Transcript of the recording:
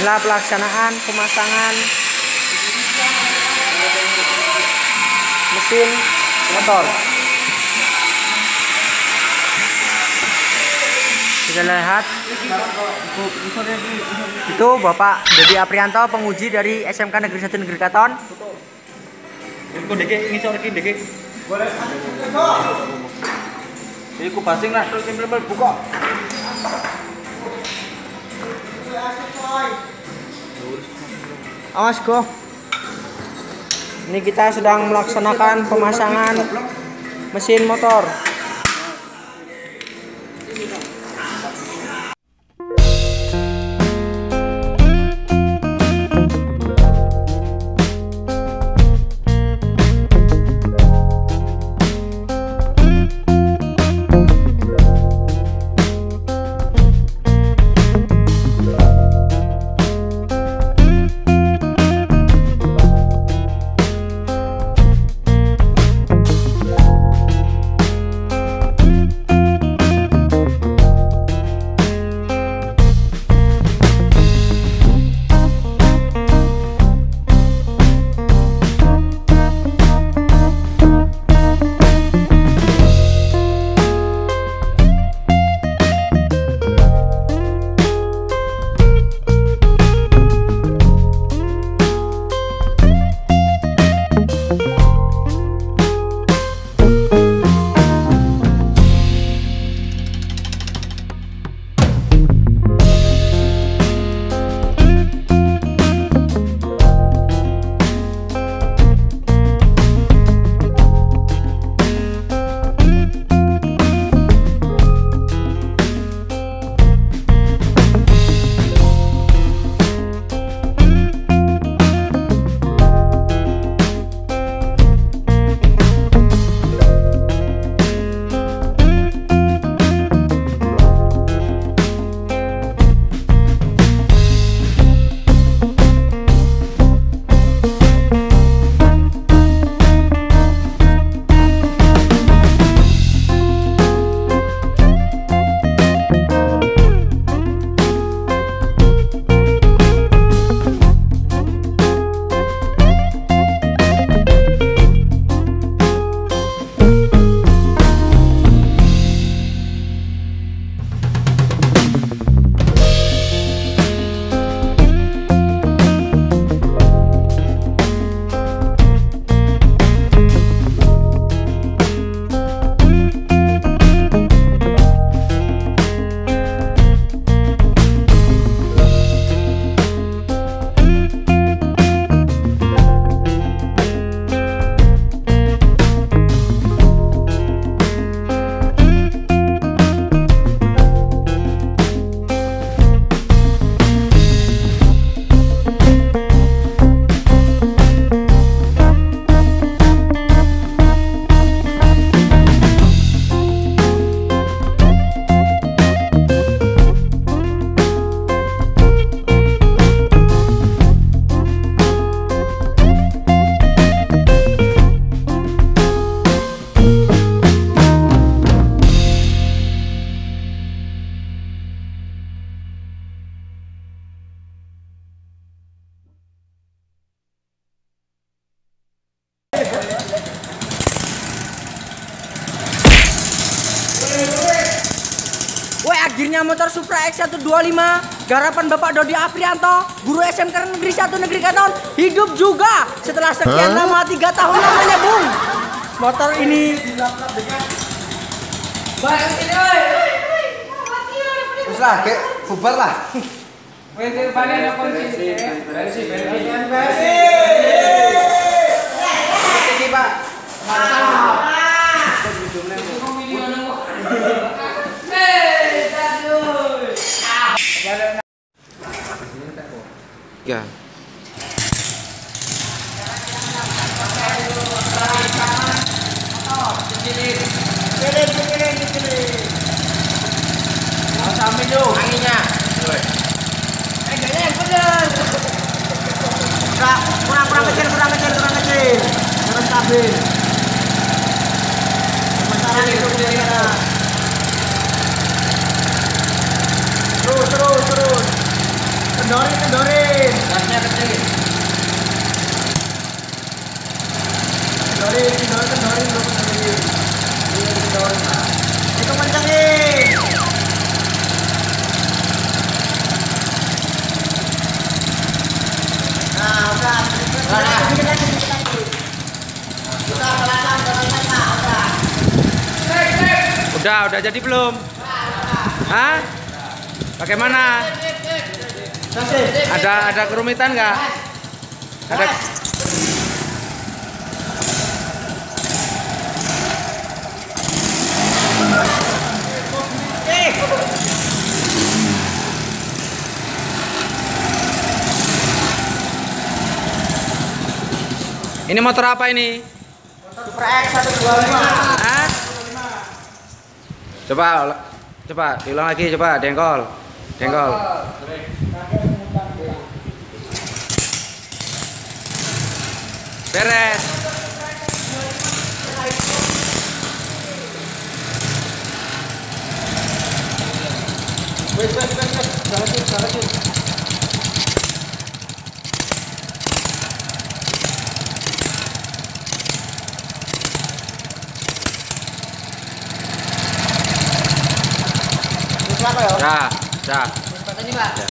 Inilah pelaksanaan pemasangan mesin motor. Kita lihat itu Bapak Dedi Aprianto, penguji dari SMK Negeri 1 Negerikaton. Jadi ku basing lah, terus simpel buka. Awas go. Ini kita sedang melaksanakan pemasangan mesin motor. Akhirnya motor Supra X125 garapan Bapak Dodi Aprianto, guru SMK Negeri 1 Negerikaton, hidup juga setelah sekian lama 3 tahun lamanya, Bung. Motor ini terus lah, kayak bubar lah. Ya. Sampai dulu anginnya. Enggaknya yang bener. Kurang kecil. Terus kabin. Pemasangan itu dari sana. Terus. Kendori. Udah jadi belum? Hah? Bagaimana? Ada kerumitan nggak? Ada. Ini motor apa ini? Super X 125. Hah? Coba diulang lagi, coba dengkol. Beres. Siapa ya? Dah. Katanya, Pak. Ya.